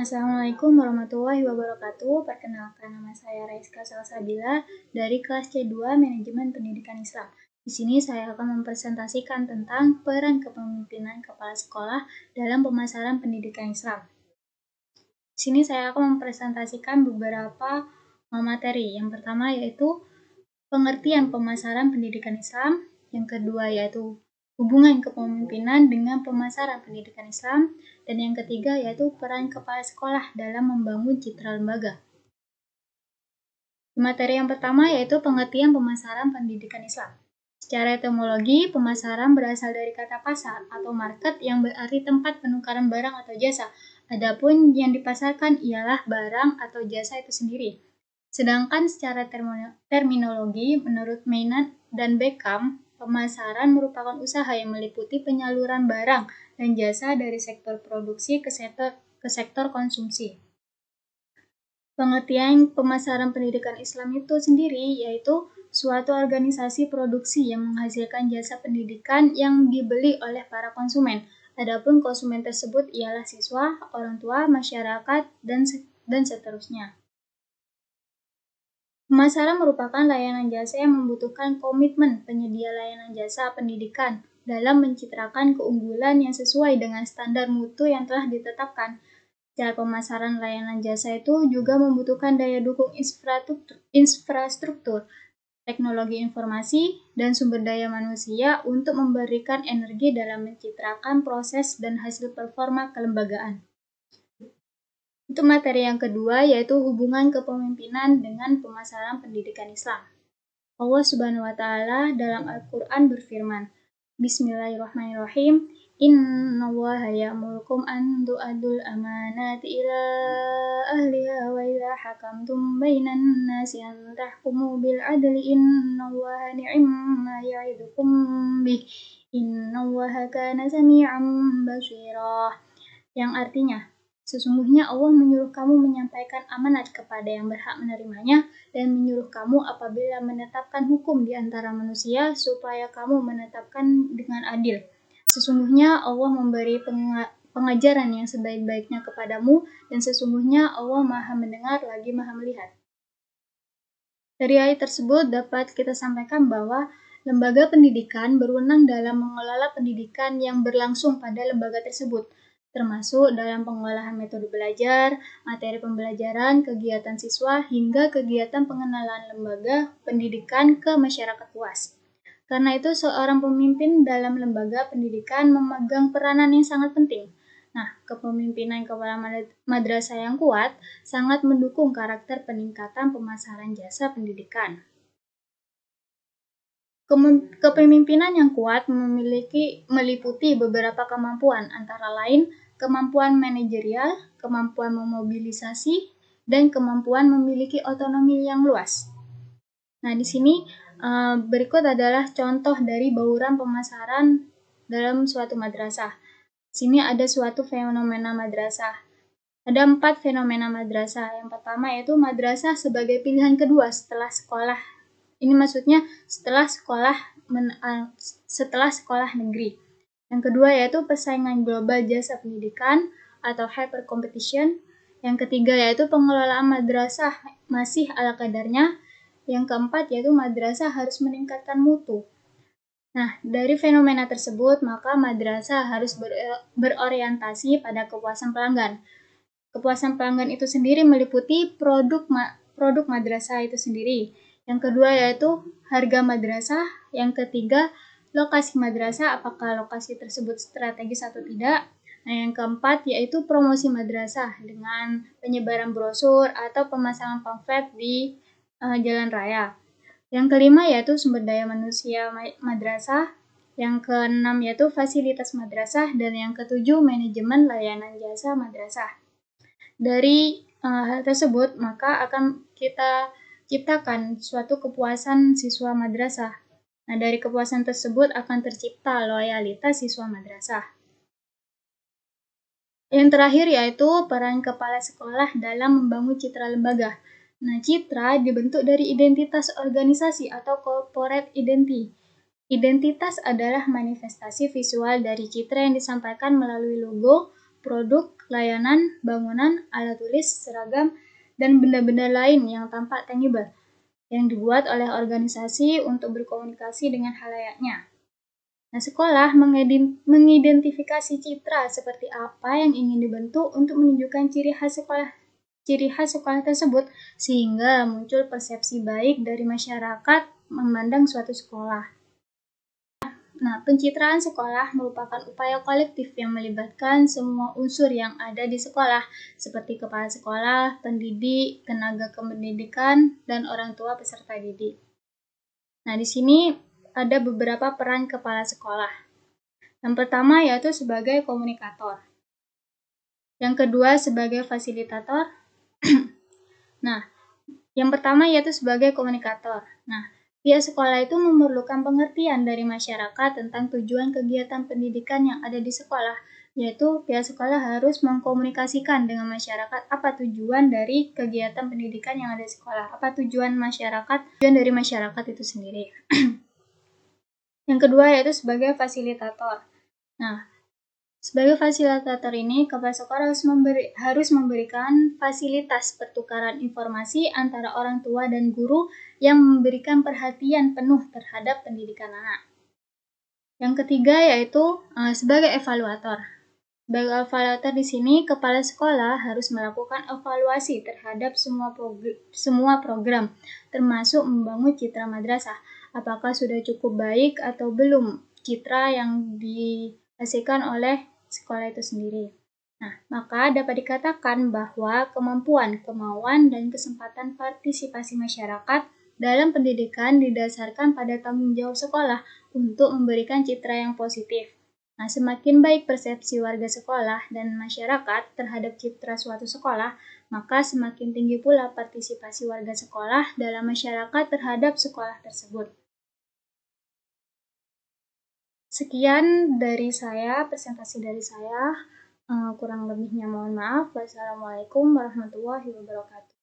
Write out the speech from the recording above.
Assalamualaikum warahmatullahi wabarakatuh. Perkenalkan, nama saya Raiska Salsabila dari kelas C2 Manajemen Pendidikan Islam. Di sini saya akan mempresentasikan tentang peran kepemimpinan kepala sekolah dalam pemasaran pendidikan Islam. Di sini saya akan mempresentasikan beberapa materi. Yang pertama yaitu pengertian pemasaran pendidikan Islam. Yang kedua yaitu hubungan kepemimpinan dengan pemasaran pendidikan Islam, dan yang ketiga yaitu peran kepala sekolah dalam membangun citra lembaga. Materi yang pertama yaitu pengertian pemasaran pendidikan Islam. Secara etimologi, pemasaran berasal dari kata pasar atau market yang berarti tempat penukaran barang atau jasa. Adapun yang dipasarkan ialah barang atau jasa itu sendiri. Sedangkan secara terminologi, menurut Maynard dan Beckham, pemasaran merupakan usaha yang meliputi penyaluran barang dan jasa dari sektor produksi ke sektor konsumsi. Pengertian pemasaran pendidikan Islam itu sendiri yaitu suatu organisasi produksi yang menghasilkan jasa pendidikan yang dibeli oleh para konsumen. Adapun konsumen tersebut ialah siswa, orang tua, masyarakat, dan seterusnya. Pemasaran merupakan layanan jasa yang membutuhkan komitmen penyedia layanan jasa pendidikan dalam mencitrakan keunggulan yang sesuai dengan standar mutu yang telah ditetapkan. Cara pemasaran layanan jasa itu juga membutuhkan daya dukung infrastruktur, teknologi informasi, dan sumber daya manusia untuk memberikan energi dalam mencitrakan proses dan hasil performa kelembagaan. Untuk materi yang kedua yaitu hubungan kepemimpinan dengan pemasaran pendidikan Islam. Allah Subhanahu wa taala dalam Al-Qur'an berfirman, Bismillahirrahmanirrahim, Innallaha ya'murukum an tu'addul amanati ila ahliha wa idza hakamtum bainan nasi an tahkumu bil adli innallaha ni'ma ya'idukum bih innallaha kana sami'an basira. Yang artinya, sesungguhnya Allah menyuruh kamu menyampaikan amanat kepada yang berhak menerimanya dan menyuruh kamu apabila menetapkan hukum di antara manusia supaya kamu menetapkan dengan adil. Sesungguhnya Allah memberi pengajaran yang sebaik-baiknya kepadamu dan sesungguhnya Allah Maha mendengar lagi Maha melihat. Dari ayat tersebut dapat kita sampaikan bahwa lembaga pendidikan berwenang dalam mengelola pendidikan yang berlangsung pada lembaga tersebut, termasuk dalam pengolahan metode belajar, materi pembelajaran, kegiatan siswa, hingga kegiatan pengenalan lembaga pendidikan ke masyarakat luas. Karena itu, seorang pemimpin dalam lembaga pendidikan memegang peranan yang sangat penting. Nah, kepemimpinan kepala madrasah yang kuat sangat mendukung karakter peningkatan pemasaran jasa pendidikan. Kepemimpinan yang kuat meliputi beberapa kemampuan, antara lain kemampuan manajerial, kemampuan memobilisasi, dan kemampuan memiliki otonomi yang luas. Nah, di sini berikut adalah contoh dari bauran pemasaran dalam suatu madrasah. Sini ada suatu fenomena madrasah. Ada 4 fenomena madrasah. Yang pertama yaitu madrasah sebagai pilihan kedua setelah sekolah. Ini maksudnya setelah sekolah negeri. Yang kedua yaitu persaingan global jasa pendidikan atau hyper competition. Yang ketiga yaitu pengelolaan madrasah masih ala kadarnya. Yang keempat yaitu madrasah harus meningkatkan mutu. Nah, dari fenomena tersebut, maka madrasah harus berorientasi pada kepuasan pelanggan. Kepuasan pelanggan itu sendiri meliputi produk madrasah itu sendiri. Yang kedua yaitu harga madrasah. Yang ketiga, lokasi madrasah, apakah lokasi tersebut strategis atau tidak. Nah, yang keempat yaitu promosi madrasah dengan penyebaran brosur atau pemasangan pamflet di jalan raya. Yang kelima yaitu sumber daya manusia madrasah. Yang keenam yaitu fasilitas madrasah. Dan yang ketujuh manajemen layanan jasa madrasah. Dari hal tersebut maka akan kita ciptakan suatu kepuasan siswa madrasah. Nah, dari kepuasan tersebut akan tercipta loyalitas siswa madrasah. Yang terakhir yaitu peran kepala sekolah dalam membangun citra lembaga. Nah, citra dibentuk dari identitas organisasi atau corporate identity. Identitas adalah manifestasi visual dari citra yang disampaikan melalui logo, produk, layanan, bangunan, alat tulis, seragam, dan benda-benda lain yang tampak tangible, yang dibuat oleh organisasi untuk berkomunikasi dengan halayaknya. Nah, sekolah mengidentifikasi citra seperti apa yang ingin dibentuk untuk menunjukkan ciri khas sekolah tersebut, sehingga muncul persepsi baik dari masyarakat memandang suatu sekolah. Nah, pencitraan sekolah merupakan upaya kolektif yang melibatkan semua unsur yang ada di sekolah, seperti kepala sekolah, pendidik, tenaga kependidikan, dan orang tua peserta didik. Nah, di sini ada beberapa peran kepala sekolah. Yang pertama yaitu sebagai komunikator. Yang kedua sebagai fasilitator. Nah, yang pertama yaitu sebagai komunikator. Nah, pihak sekolah itu memerlukan pengertian dari masyarakat tentang tujuan kegiatan pendidikan yang ada di sekolah, yaitu pihak sekolah harus mengkomunikasikan dengan masyarakat apa tujuan dari kegiatan pendidikan yang ada di sekolah, apa tujuan dari masyarakat itu sendiri. Yang kedua yaitu sebagai fasilitator. Nah, sebagai fasilitator ini, kepala sekolah harus memberikan fasilitas pertukaran informasi antara orang tua dan guru yang memberikan perhatian penuh terhadap pendidikan anak. Yang ketiga yaitu sebagai evaluator. Sebagai evaluator di sini, kepala sekolah harus melakukan evaluasi terhadap semua program, termasuk membangun citra madrasah. Apakah sudah cukup baik atau belum citra yang dihasilkan oleh sekolah itu sendiri. Nah, maka dapat dikatakan bahwa kemampuan, kemauan, dan kesempatan partisipasi masyarakat dalam pendidikan didasarkan pada tanggung jawab sekolah untuk memberikan citra yang positif. Nah, semakin baik persepsi warga sekolah dan masyarakat terhadap citra suatu sekolah, maka semakin tinggi pula partisipasi warga sekolah dalam masyarakat terhadap sekolah tersebut. Sekian dari saya, presentasi dari saya. Kurang lebihnya mohon maaf. Wassalamualaikum warahmatullahi wabarakatuh.